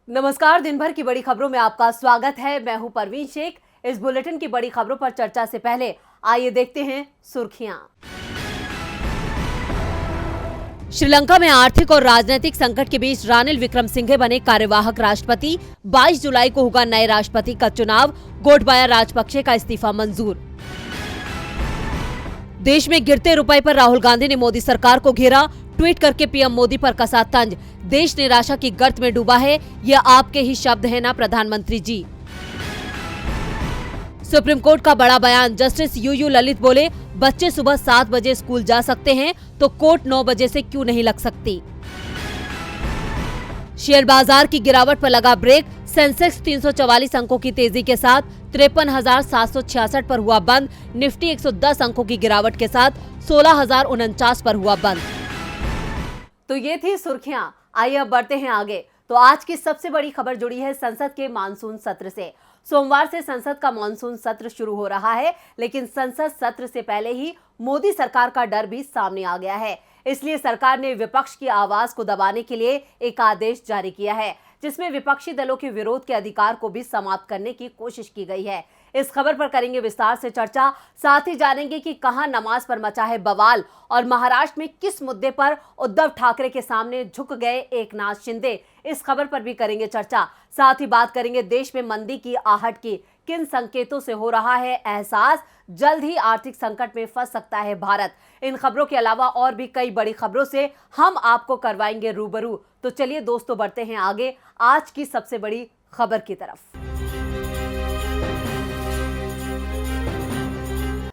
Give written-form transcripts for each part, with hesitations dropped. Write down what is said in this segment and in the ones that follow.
नमस्कार। दिन भर की बड़ी खबरों में आपका स्वागत है। मैं हूं परवीन शेख। इस बुलेटिन की बड़ी खबरों पर चर्चा से पहले आइए देखते हैं सुर्खियां। श्रीलंका में आर्थिक और राजनीतिक संकट के बीच रानिल विक्रमसिंघे बने कार्यवाहक राष्ट्रपति। 22 जुलाई को होगा नए राष्ट्रपति का चुनाव। गोटबाया राजपक्षे का इस्तीफा मंजूर। देश में गिरते रुपए पर राहुल गांधी ने मोदी सरकार को घेरा। ट्वीट करके पीएम मोदी पर कसा तंज। देश निराशा की गर्त में डूबा है, ये आपके ही शब्द हैं ना प्रधानमंत्री जी। सुप्रीम कोर्ट का बड़ा बयान। जस्टिस यूयू ललित बोले, बच्चे सुबह 7 बजे स्कूल जा सकते हैं तो कोर्ट 9 बजे से क्यों नहीं लग सकती। शेयर बाजार की गिरावट पर लगा ब्रेक। सेंसेक्स 344 अंकों की तेजी के साथ 53,766 पर हुआ बंद। निफ्टी 110 अंकों की गिरावट के साथ 16,049 पर हुआ बंद। तो ये थी सुर्खियां। आइए अब बढ़ते हैं आगे। तो आज की सबसे बड़ी खबर जुड़ी है संसद के मानसून सत्र से। सोमवार से संसद का मानसून सत्र शुरू हो रहा है, लेकिन संसद सत्र से पहले ही मोदी सरकार का डर भी सामने आ गया है। इसलिए सरकार ने विपक्ष की आवाज को दबाने के लिए एक आदेश जारी किया है, जिसमें विपक्षी दलों के विरोध के अधिकार को भी समाप्त करने की कोशिश की गई है। इस खबर पर करेंगे विस्तार से चर्चा। साथ ही जानेंगे कि कहां नमाज पर मचा है बवाल और महाराष्ट्र में किस मुद्दे पर उद्धव ठाकरे के सामने झुक गए एकनाथ शिंदे। इस खबर पर भी करेंगे चर्चा। साथ ही बात करेंगे देश में मंदी की आहट की। किन संकेतों से हो रहा है एहसास, जल्द ही आर्थिक संकट में फंस सकता है भारत। इन खबरों के अलावा और भी कई बड़ी खबरों से हम आपको करवाएंगे रूबरू। तो चलिए दोस्तों, बढ़ते हैं आगे आज की सबसे बड़ी खबर की तरफ।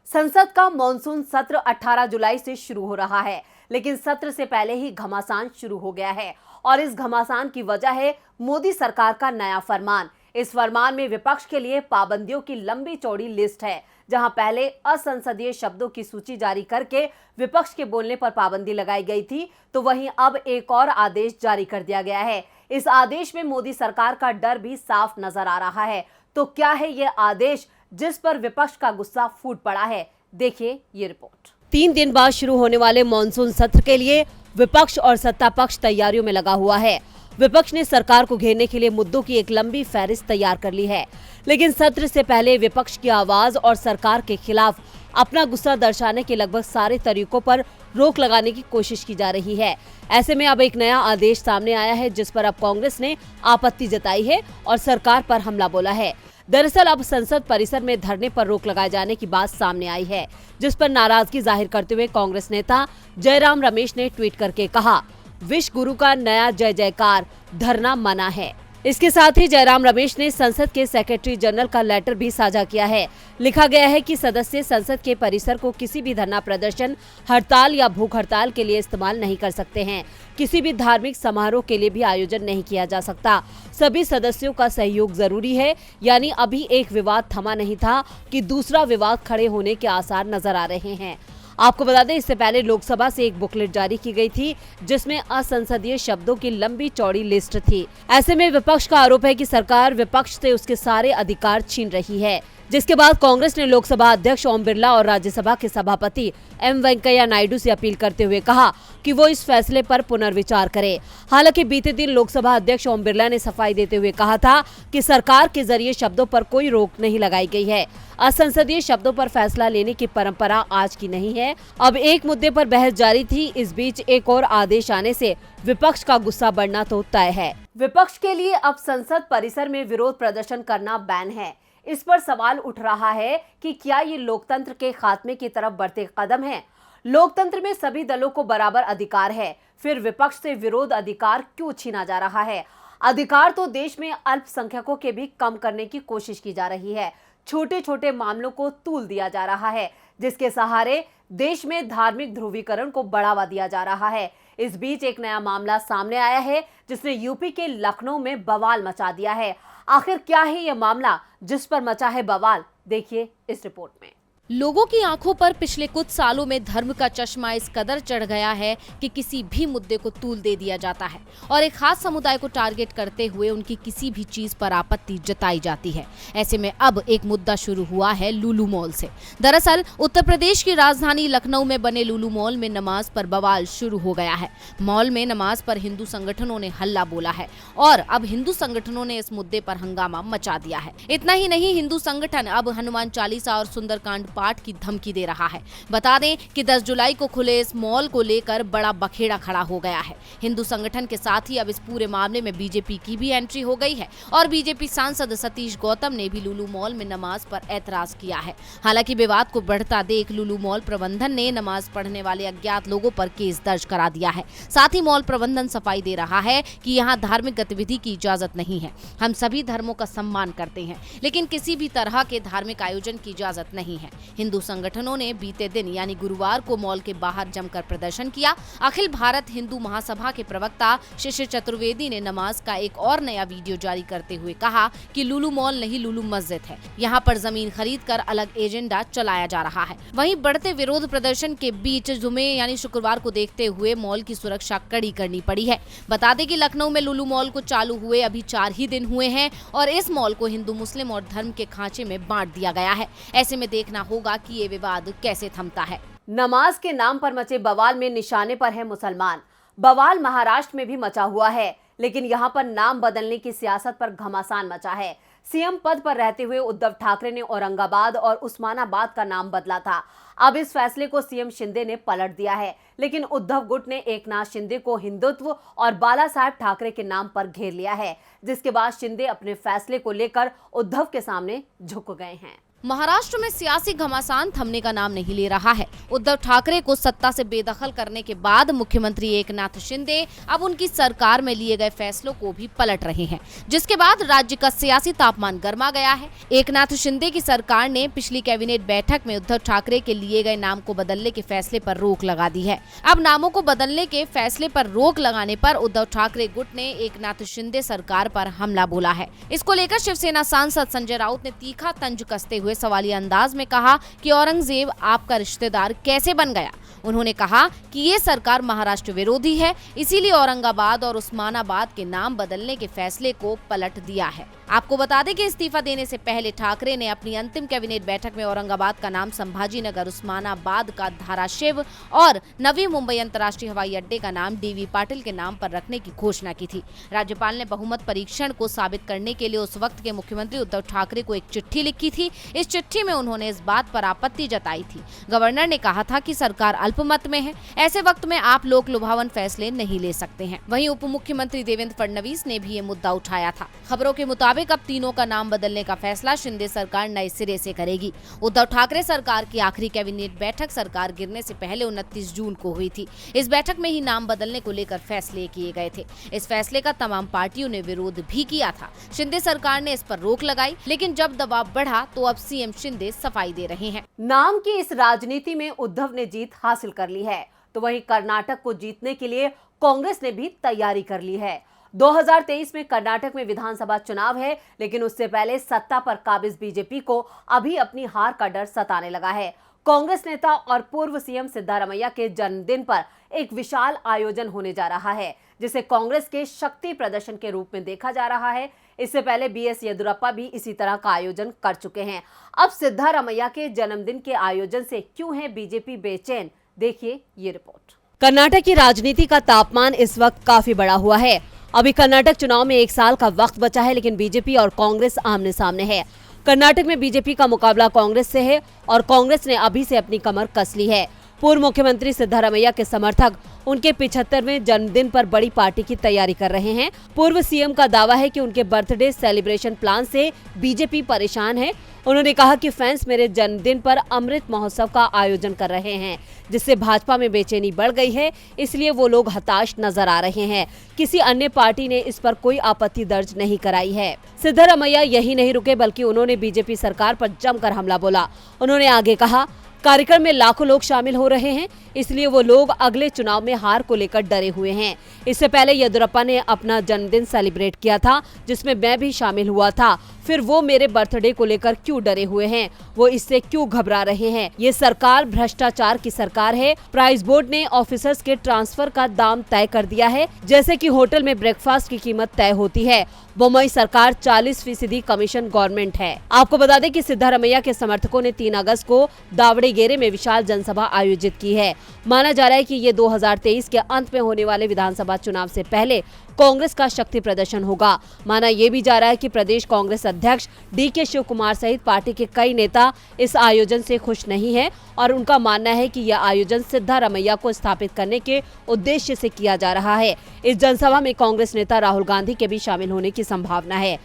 संसद का मॉनसून सत्र 18 जुलाई से शुरू हो रहा है, लेकिन सत्र से पहले ही घमासान शुरू हो गया है और इस घमासान की वजह है मोदी सरकार का नया फरमान। इस फरमान में विपक्ष के लिए पाबंदियों की लंबी चौड़ी लिस्ट है। जहां पहले असंसदीय शब्दों की सूची जारी करके विपक्ष के बोलने पर पाबंदी लगाई गई थी, तो वहीं अब एक और आदेश जारी कर दिया गया है। इस आदेश में मोदी सरकार का डर भी साफ नजर आ रहा है। तो क्या है ये आदेश जिस पर विपक्ष का गुस्सा फूट पड़ा है? देखिए ये रिपोर्ट। 3 दिन बाद शुरू होने वाले मॉनसून सत्र के लिए विपक्ष और सत्ता पक्ष तैयारियों में लगा हुआ है। विपक्ष ने सरकार को घेरने के लिए मुद्दों की एक लंबी फहरिस्त तैयार कर ली है, लेकिन सत्र से पहले विपक्ष की आवाज और सरकार के खिलाफ अपना गुस्सा दर्शाने के लगभग सारे तरीकों पर रोक लगाने की कोशिश की जा रही है। ऐसे में अब एक नया आदेश सामने आया है, जिस पर अब कांग्रेस ने आपत्ति जताई है और सरकार पर हमला बोला है। दरअसल अब संसद परिसर में धरने पर रोक लगाए जाने की बात सामने आई है, जिस पर नाराजगी जाहिर करते हुए कांग्रेस नेता जयराम रमेश ने ट्वीट करके कहा, विश्व गुरु का नया जय जयकार, धरना मना है। इसके साथ ही जयराम रमेश ने संसद के सेक्रेटरी जनरल का लेटर भी साझा किया है। लिखा गया है कि सदस्य संसद के परिसर को किसी भी धरना प्रदर्शन, हड़ताल या भूख हड़ताल के लिए इस्तेमाल नहीं कर सकते हैं। किसी भी धार्मिक समारोह के लिए भी आयोजन नहीं किया जा सकता। सभी सदस्यों का सहयोग जरूरी है। यानी अभी एक विवाद थमा नहीं था कि दूसरा विवाद खड़े होने के आसार नजर आ रहे हैं। आपको बता दें, इससे पहले लोकसभा से एक बुकलेट जारी की गई थी, जिसमें असंसदीय शब्दों की लंबी चौड़ी लिस्ट थी। ऐसे में विपक्ष का आरोप है कि सरकार विपक्ष से उसके सारे अधिकार छीन रही है, जिसके बाद कांग्रेस ने लोकसभा अध्यक्ष ओम बिरला और राज्यसभा के सभापति एम वेंकैया नायडू से अपील करते हुए कहा कि वो इस फैसले पर पुनर्विचार करें। हालांकि बीते दिन लोकसभा अध्यक्ष ओम बिरला ने सफाई देते हुए कहा था कि सरकार के जरिए शब्दों पर कोई रोक नहीं लगाई गई है। असंसदीय शब्दों पर फैसला लेने की परंपरा आज की नहीं है। अब एक मुद्दे पर बहस जारी थी, इस बीच एक और आदेश आने से विपक्ष का गुस्सा बढ़ना तो तय है। विपक्ष के लिए अब संसद परिसर में विरोध प्रदर्शन करना बैन है। इस पर सवाल उठ रहा है कि क्या ये लोकतंत्र के खात्मे की तरफ बढ़ते कदम है? लोकतंत्र में सभी दलों को बराबर अधिकार है, फिर विपक्ष से विरोध अधिकार क्यों छीना जा रहा है? अधिकार तो देश में अल्पसंख्यकों के भी कम करने की कोशिश की जा रही है। छोटे छोटे मामलों को तूल दिया जा रहा है, जिसके सहारे देश में धार्मिक ध्रुवीकरण को बढ़ावा दिया जा रहा है। इस बीच एक नया मामला सामने आया है, जिसने यूपी के लखनऊ में बवाल मचा दिया है। आखिर क्या है यह मामला जिस पर मचा है बवाल? देखिए इस रिपोर्ट में। लोगों की आंखों पर पिछले कुछ सालों में धर्म का चश्मा इस कदर चढ़ गया है कि किसी भी मुद्दे को तूल दे दिया जाता है और एक खास समुदाय को टारगेट करते हुए उनकी किसी भी चीज पर आपत्ति जताई जाती है। ऐसे में अब एक मुद्दा शुरू हुआ है लुलु मॉल से। दरअसल उत्तर प्रदेश की राजधानी लखनऊ में बने लुलु मॉल में नमाज पर बवाल शुरू हो गया है। मॉल में नमाज पर हिंदू संगठनों ने हल्ला बोला है और अब हिंदू संगठनों ने इस मुद्दे पर हंगामा मचा दिया है। इतना ही नहीं, हिंदू संगठन अब हनुमान चालीसा और सुंदरकांड पाठ की धमकी दे रहा है। बता दें कि 10 जुलाई को खुले इस मॉल को लेकर बड़ा बखेड़ा खड़ा हो गया है। हिंदू संगठन के साथ ही अब इस पूरे मामले में बीजेपी की भी एंट्री हो गई है और बीजेपी सांसद सतीश गौतम ने भी लुलु मॉल में नमाज पर ऐतराज किया है। हालांकि विवाद को बढ़ता देख लुलु मॉल प्रबंधन ने नमाज पढ़ने वाले अज्ञात लोगों पर केस दर्ज करा दिया है। साथ ही मॉल प्रबंधन सफाई दे रहा है कि यहाँ धार्मिक गतिविधि की इजाजत नहीं है। हम सभी धर्मों का सम्मान करते हैं, लेकिन किसी भी तरह के धार्मिक आयोजन की इजाजत नहीं है। हिंदू संगठनों ने बीते दिन यानी गुरुवार को मॉल के बाहर जमकर प्रदर्शन किया। अखिल भारत हिंदू महासभा के प्रवक्ता शिशिर चतुर्वेदी ने नमाज का एक और नया वीडियो जारी करते हुए कहा कि लुलु मॉल नहीं, लुलु मस्जिद है। यहाँ पर जमीन खरीद कर अलग एजेंडा चलाया जा रहा है। वहीं बढ़ते विरोध प्रदर्शन के बीच जुमे यानी शुक्रवार को देखते हुए मॉल की सुरक्षा कड़ी करनी पड़ी है। बता दें कि लखनऊ में लुलु मॉल को चालू हुए अभी 4 ही दिन हुए हैं और इस मॉल को हिंदू मुस्लिम और धर्म के खांचे में बांट दिया गया है। ऐसे में देखना होगा कि ये विवाद कैसे थमता है। नमाज के नाम पर मचे बवाल में निशाने पर है मुसलमान। बवाल महाराष्ट्र में भी मचा हुआ है, लेकिन यहां पर नाम बदलने की सियासत पर घमासान मचा है। सीएम पद पर रहते हुए उद्धव ठाकरे ने औरंगाबाद और उस्मानाबाद का नाम बदला था। अब इस फैसले को सीएम शिंदे ने पलट दिया है, लेकिन उद्धव गुट ने एकनाथ शिंदे को हिंदुत्व और बाला साहेब ठाकरे के नाम पर घेर लिया है, जिसके बाद शिंदे अपने फैसले को लेकर उद्धव के सामने झुक गए हैं। महाराष्ट्र में सियासी घमासान थमने का नाम नहीं ले रहा है। उद्धव ठाकरे को सत्ता से बेदखल करने के बाद मुख्यमंत्री एकनाथ शिंदे अब उनकी सरकार में लिए गए फैसलों को भी पलट रहे हैं, जिसके बाद राज्य का सियासी तापमान गर्मा गया है। एकनाथ शिंदे की सरकार ने पिछली कैबिनेट बैठक में उद्धव ठाकरे के लिए गए नाम को बदलने के फैसले पर रोक लगा दी है। अब नामों को बदलने के फैसले पर रोक लगाने पर उद्धव ठाकरे गुट ने एकनाथ शिंदे सरकार पर हमला बोला है। इसको लेकर शिवसेना सांसद संजय राउत ने तीखा तंज कसते हुए सवालिया अंदाज में कहा कि औरंगजेब आपका रिश्तेदार कैसे बन गया। उन्होंने कहा कि ये सरकार महाराष्ट्र विरोधी है, इसीलिए औरंगाबाद और उस्मानाबाद के नाम बदलने के फैसले को पलट दिया है। आपको बता दें कि इस्तीफा देने से पहले ठाकरे ने अपनी अंतिम कैबिनेट बैठक में औरंगाबाद का नाम संभाजी नगर, उस्मानाबाद का धाराशिव और नवी मुंबई अंतर्राष्ट्रीय हवाई अड्डे का नाम डीवी पाटिल के नाम पर रखने की घोषणा की थी। राज्यपाल ने बहुमत परीक्षण को साबित करने के लिए उस वक्त के मुख्यमंत्री उद्धव ठाकरे को एक चिट्ठी लिखी थी। इस चिट्ठी में उन्होंने इस बात पर आपत्ति जताई थी। गवर्नर ने कहा था कि सरकार अल्पमत में है, ऐसे वक्त में आप लोक लुभावन फैसले नहीं ले सकते हैं। वहीं उप मुख्यमंत्री देवेंद्र फडणवीस ने भी ये मुद्दा उठाया था। खबरों के मुताबिक अब तीनों का नाम बदलने का फैसला शिंदे सरकार नए सिरे से करेगी। उद्धव ठाकरे सरकार की आखिरी कैबिनेट बैठक सरकार गिरने से पहले 29 जून को हुई थी। इस बैठक में ही नाम बदलने को लेकर फैसले किए गए थे। इस फैसले का तमाम पार्टियों ने विरोध भी किया था। शिंदे सरकार ने इस पर रोक लगाई, लेकिन जब दबाव बढ़ा तो अब सीएम शिंदे सफाई दे रहे हैं। नाम की इस राजनीति में उद्धव ने जीत हासिल कर ली है, तो वहीं कर्नाटक को जीतने के लिए कांग्रेस ने भी तैयारी कर ली है। 2023 में कर्नाटक में विधानसभा चुनाव है, लेकिन उससे पहले सत्ता पर काबिज बीजेपी को अभी अपनी हार का डर सताने लगा है। कांग्रेस नेता और पूर्व सीएम सिद्धारमैया के जन्मदिन पर एक विशाल आयोजन होने जा रहा है, जिसे कांग्रेस के शक्ति प्रदर्शन के रूप में देखा जा रहा है। इससे पहले बीएस येदियुरप्पा भी इसी तरह का आयोजन कर चुके हैं। अब सिद्धारमैया के जन्मदिन के आयोजन से क्यों है बीजेपी बेचैन, देखिए ये रिपोर्ट। कर्नाटक की राजनीति का तापमान इस वक्त काफी बढ़ा हुआ है। अभी कर्नाटक चुनाव में 1 साल का वक्त बचा है, लेकिन बीजेपी और कांग्रेस आमने सामने है। कर्नाटक में बीजेपी का मुकाबला कांग्रेस से है और कांग्रेस ने अभी से अपनी कमर कस ली है। पूर्व मुख्यमंत्री सिद्धारमैया के समर्थक उनके 75वें जन्मदिन पर बड़ी पार्टी की तैयारी कर रहे हैं। पूर्व सीएम का दावा है कि उनके बर्थडे सेलिब्रेशन प्लान से बीजेपी परेशान है। उन्होंने कहा कि फैंस मेरे जन्मदिन पर अमृत महोत्सव का आयोजन कर रहे हैं, जिससे भाजपा में बेचैनी बढ़ गई है, इसलिए वो लोग हताश नजर आ रहे हैं। किसी अन्य पार्टी ने इस पर कोई आपत्ति दर्ज नहीं कराई है। सिद्धारमैया यही नहीं रुके, बल्कि उन्होंने बीजेपी सरकार पर जमकर हमला बोला। उन्होंने आगे कहा, कार्यक्रम में लाखों लोग शामिल हो रहे हैं, इसलिए वो लोग अगले चुनाव में हार को लेकर डरे हुए हैं। इससे पहले येदियुरप्पा ने अपना जन्मदिन सेलिब्रेट किया था, जिसमें मैं भी शामिल हुआ था। फिर वो मेरे बर्थडे को लेकर क्यों डरे हुए हैं, वो इससे क्यों घबरा रहे हैं? ये सरकार भ्रष्टाचार की सरकार है। प्राइस बोर्ड ने ऑफिसर्स के ट्रांसफर का दाम तय कर दिया है, जैसे कि होटल में ब्रेकफास्ट की कीमत तय होती है। बम्बई सरकार 40% कमीशन गवर्नमेंट है। आपको बता दें कि सिद्धारमैया के समर्थकों ने 3 अगस्त को दावड़गेरे में विशाल जनसभा आयोजित की है। माना जा रहा है कि ये 2023 के अंत में होने वाले विधानसभा चुनाव से पहले कांग्रेस का शक्ति प्रदर्शन होगा। माना ये भी जा रहा है कि प्रदेश कांग्रेस अध्यक्ष DK शिव कुमार सहित पार्टी के कई नेता इस आयोजन से खुश नहीं है और उनका मानना है कि यह आयोजन सिद्धारमैया को स्थापित करने के उद्देश्य से किया जा रहा है। इस जनसभा में कांग्रेस नेता राहुल गांधी के भी शामिल होने की संभावना है।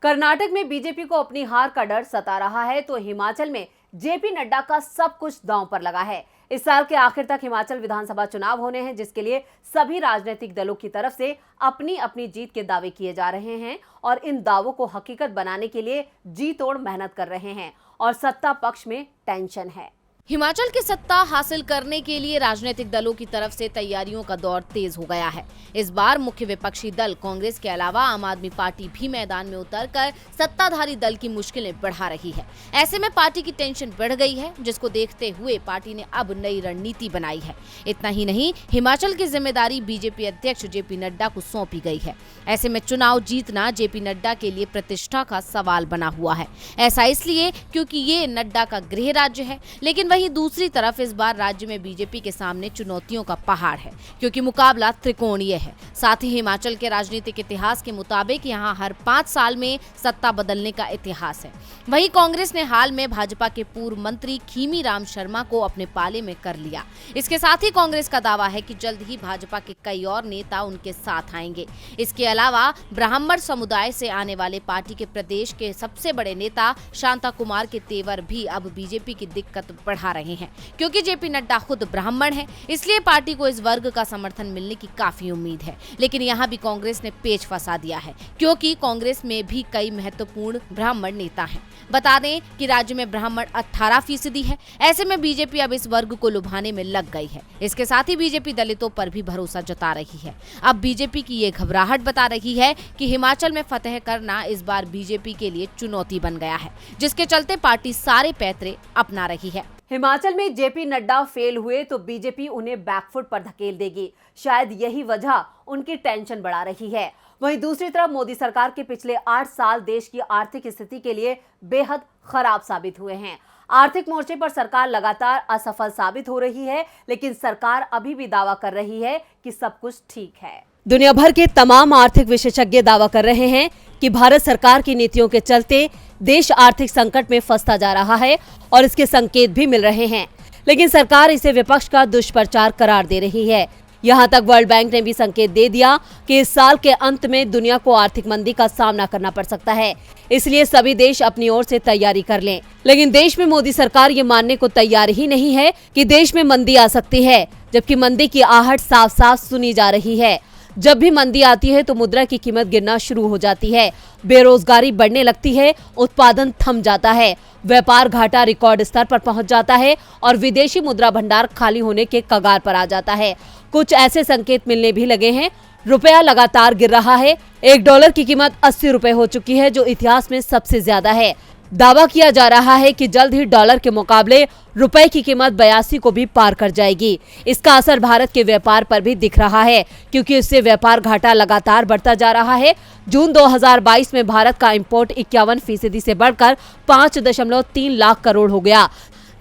कर्नाटक में बीजेपी को अपनी हार का डर सता रहा है, तो हिमाचल में JP नड्डा का सब कुछ दांव पर लगा है। इस साल के आखिर तक हिमाचल विधानसभा चुनाव होने हैं, जिसके लिए सभी राजनीतिक दलों की तरफ से अपनी अपनी जीत के दावे किए जा रहे हैं और इन दावों को हकीकत बनाने के लिए जी तोड़ मेहनत कर रहे हैं और सत्ता पक्ष में टेंशन है। हिमाचल की सत्ता हासिल करने के लिए राजनीतिक दलों की तरफ से तैयारियों का दौर तेज हो गया है। इस बार मुख्य विपक्षी दल कांग्रेस के अलावा आम आदमी पार्टी भी मैदान में उतरकर सत्ताधारी दल की मुश्किलें बढ़ा रही है। ऐसे में पार्टी की टेंशन बढ़ गई है, जिसको देखते हुए पार्टी ने अब नई रणनीति बनाई है। इतना ही नहीं, हिमाचल की जिम्मेदारी बीजेपी अध्यक्ष JP नड्डा को सौंपी गई है। ऐसे में चुनाव जीतना JP नड्डा के लिए प्रतिष्ठा का सवाल बना हुआ है। ऐसा इसलिए क्योंकि ये नड्डा का गृह राज्य है, लेकिन वहीं दूसरी तरफ इस बार राज्य में बीजेपी के सामने चुनौतियों का पहाड़ है, क्योंकि मुकाबला त्रिकोणीय है। साथ ही हिमाचल के राजनीतिक इतिहास के मुताबिक यहाँ हर 5 साल में सत्ता बदलने का इतिहास है। वहीं कांग्रेस ने हाल में भाजपा के पूर्व मंत्री खीमी राम शर्मा को अपने पाले में कर लिया। इसके साथ ही कांग्रेस का दावा है कि जल्द ही भाजपा के कई और नेता उनके साथ आएंगे। इसके अलावा ब्राह्मण समुदाय से आने वाले पार्टी के प्रदेश के सबसे बड़े नेता शांता कुमार के तेवर भी अब बीजेपी की दिक्कत बढ़ा रहे हैं, क्योंकि JP नड्डा खुद ब्राह्मण है, इसलिए पार्टी को इस वर्ग का समर्थन मिलने की काफी उम्मीद है। लेकिन यहाँ भी कांग्रेस ने पेच फंसा दिया है, क्योंकि कांग्रेस में भी कई महत्वपूर्ण ब्राह्मण नेता हैं। बता दें कि राज्य में ब्राह्मण 18% है। ऐसे में बीजेपी अब इस वर्ग को लुभाने में लग गई है। इसके साथ ही बीजेपी दलितों पर भी भरोसा जता रही है। अब बीजेपी की ये घबराहट बता रही है कि हिमाचल में फतह करना इस बार बीजेपी के लिए चुनौती बन गया है, जिसके चलते पार्टी सारे पैतरे अपना रही है। हिमाचल में JP नड्डा फेल हुए तो बीजेपी उन्हें बैकफुट पर धकेल देगी। शायद यही वजह उनकी टेंशन बढ़ा रही है। वहीं दूसरी तरफ मोदी सरकार के पिछले 8 साल देश की आर्थिक स्थिति के लिए बेहद खराब साबित हुए हैं। आर्थिक मोर्चे पर सरकार लगातार असफल साबित हो रही है, लेकिन सरकार अभी भी दावा कर रही है कि सब कुछ ठीक है। दुनिया भर के तमाम आर्थिक विशेषज्ञ दावा कर रहे हैं कि भारत सरकार की नीतियों के चलते देश आर्थिक संकट में फंसता जा रहा है और इसके संकेत भी मिल रहे हैं, लेकिन सरकार इसे विपक्ष का दुष्प्रचार करार दे रही है। यहाँ तक वर्ल्ड बैंक ने भी संकेत दे दिया कि इस साल के अंत में दुनिया को आर्थिक मंदी का सामना करना पड़ सकता है, इसलिए सभी देश अपनी ओर से तैयारी कर लें। लेकिन देश में मोदी सरकार ये मानने को तैयार ही नहीं है कि देश में मंदी आ सकती है, जबकि मंदी की आहट साफ साफ सुनी जा रही है। जब भी मंदी आती है तो मुद्रा की कीमत गिरना शुरू हो जाती है, बेरोजगारी बढ़ने लगती है, उत्पादन थम जाता है, व्यापार घाटा रिकॉर्ड स्तर पर पहुंच जाता है और विदेशी मुद्रा भंडार खाली होने के कगार पर आ जाता है। कुछ ऐसे संकेत मिलने भी लगे हैं। रुपया लगातार गिर रहा है। $1 की कीमत 80 रुपए हो चुकी है, जो इतिहास में सबसे ज्यादा है। दावा किया जा रहा है कि जल्द ही डॉलर के मुकाबले रुपए की कीमत 82 को भी पार कर जाएगी। इसका असर भारत के व्यापार पर भी दिख रहा है, क्योंकि इससे व्यापार घाटा लगातार बढ़ता जा रहा है। जून 2022 में भारत का इंपोर्ट 51% से बढ़कर 5.3 लाख करोड़ हो गया,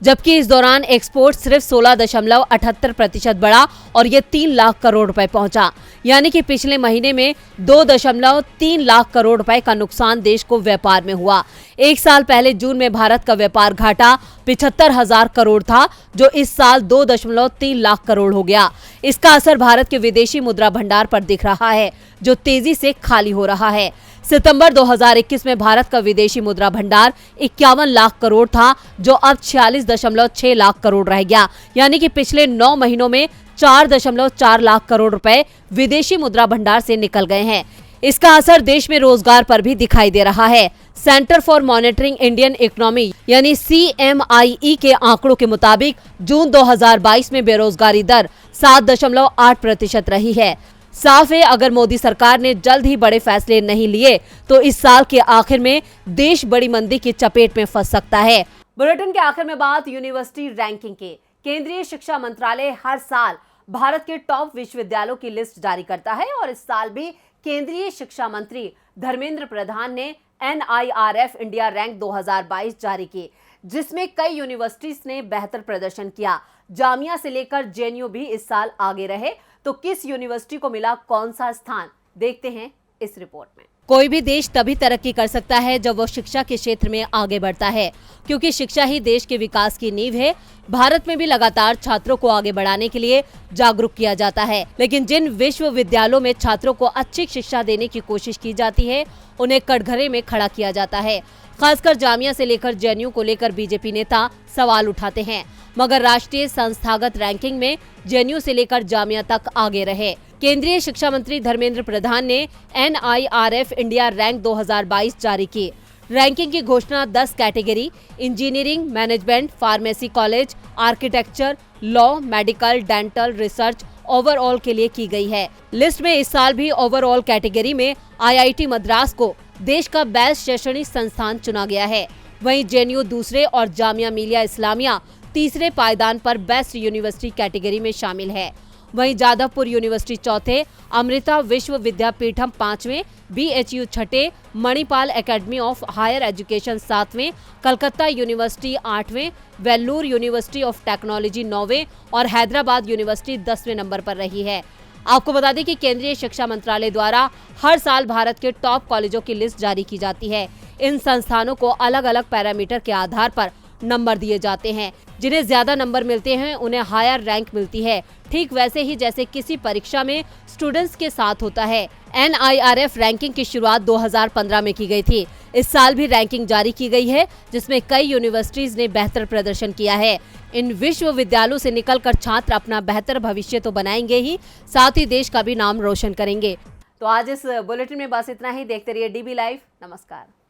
जबकि इस दौरान एक्सपोर्ट सिर्फ 16.78% बढ़ा और ये 3 लाख करोड़ रुपए पहुंचा। यानी कि पिछले महीने में 2.3 लाख करोड़ रुपए का नुकसान देश को व्यापार में हुआ। एक साल पहले जून में भारत का व्यापार घाटा 75,000 करोड़ था, जो इस साल 2.3 लाख करोड़ हो गया। इसका असर भारत के विदेशी मुद्रा भंडार पर दिख रहा है, जो तेजी से खाली हो रहा है। सितंबर 2021 में भारत का विदेशी मुद्रा भंडार 51 लाख करोड़ था, जो अब 46.6 लाख करोड़ रह गया। यानी कि पिछले 9 महीनों में 4.4 लाख करोड़ रुपए विदेशी मुद्रा भंडार से निकल गए हैं। इसका असर देश में रोजगार पर भी दिखाई दे रहा है। Centre for monitoring Indian economy यानी CMIE के आंकड़ों के मुताबिक जून 2022 में बेरोजगारी दर 7.8% रही है। साफ है, अगर मोदी सरकार ने जल्द ही बड़े फैसले नहीं लिए तो इस साल के आखिर में देश बड़ी मंदी की चपेट में फंस सकता है। बुलेटिन के आखिर में बात यूनिवर्सिटी रैंकिंग की। केंद्रीय शिक्षा मंत्रालय हर साल भारत के टॉप विश्वविद्यालयों की लिस्ट जारी करता है और इस साल भी केंद्रीय शिक्षा मंत्री धर्मेंद्र प्रधान ने NIRF इंडिया रैंक 2022 जारी की, जिसमें कई यूनिवर्सिटीज ने बेहतर प्रदर्शन किया। जामिया से लेकर JNU भी इस साल आगे रहे। तो किस यूनिवर्सिटी को मिला कौन सा स्थान, देखते हैं इस रिपोर्ट में। कोई भी देश तभी तरक्की कर सकता है जब वो शिक्षा के क्षेत्र में आगे बढ़ता है, क्योंकि शिक्षा ही देश के विकास की नींव है। भारत में भी लगातार छात्रों को आगे बढ़ाने के लिए जागरूक किया जाता है, लेकिन जिन विश्वविद्यालयों में छात्रों को अच्छी शिक्षा देने की कोशिश की जाती है उन्हें कटघरे में खड़ा किया जाता है। खासकर जामिया से लेकर JNU को लेकर बीजेपी नेता सवाल उठाते हैं, मगर राष्ट्रीय संस्थागत रैंकिंग में JNU से लेकर जामिया तक आगे रहे। केंद्रीय शिक्षा मंत्री धर्मेंद्र प्रधान ने NIRF इंडिया रैंक 2022 जारी की। रैंकिंग की घोषणा 10 category engineering, management, pharmacy college, architecture, law, medical, dental, research, overall के लिए की गई है। लिस्ट में इस साल भी ओवरऑल कैटेगरी में IIT मद्रास को देश का बेस्ट शैक्षणिक संस्थान चुना गया है। वहीं JNU दूसरे और जामिया मिलिया इस्लामिया तीसरे पायदान पर बेस्ट यूनिवर्सिटी कैटेगरी में शामिल है। वहीं जादवपुर यूनिवर्सिटी चौथे, अमृता विश्व विद्यापीठम पांचवें, BHU छठे, Manipal academy of higher education सातवें, कलकत्ता यूनिवर्सिटी आठवें, वेल्लूर यूनिवर्सिटी ऑफ टेक्नोलॉजी नौवें और हैदराबाद यूनिवर्सिटी 10वें नंबर पर रही है। आपको बता दें कि केंद्रीय शिक्षा मंत्रालय द्वारा हर साल भारत के टॉप कॉलेजों की लिस्ट जारी की जाती है। इन संस्थानों को अलग अलग पैरामीटर के आधार पर नंबर दिए जाते हैं। जिन्हें ज्यादा नंबर मिलते हैं उन्हें हायर रैंक मिलती है, ठीक वैसे ही जैसे किसी परीक्षा में स्टूडेंट्स के साथ होता है। NIRF रैंकिंग की शुरुआत 2015 में की गई थी। इस साल भी रैंकिंग जारी की गई है, जिसमें कई यूनिवर्सिटीज ने बेहतर प्रदर्शन किया है। इन विश्वविद्यालयों से निकलकर छात्र अपना बेहतर भविष्य तो बनाएंगे ही, साथ ही देश का भी नाम रोशन करेंगे। तो आज इस बुलेटिन में बस इतना ही। देखते रहिए DB लाइव। नमस्कार।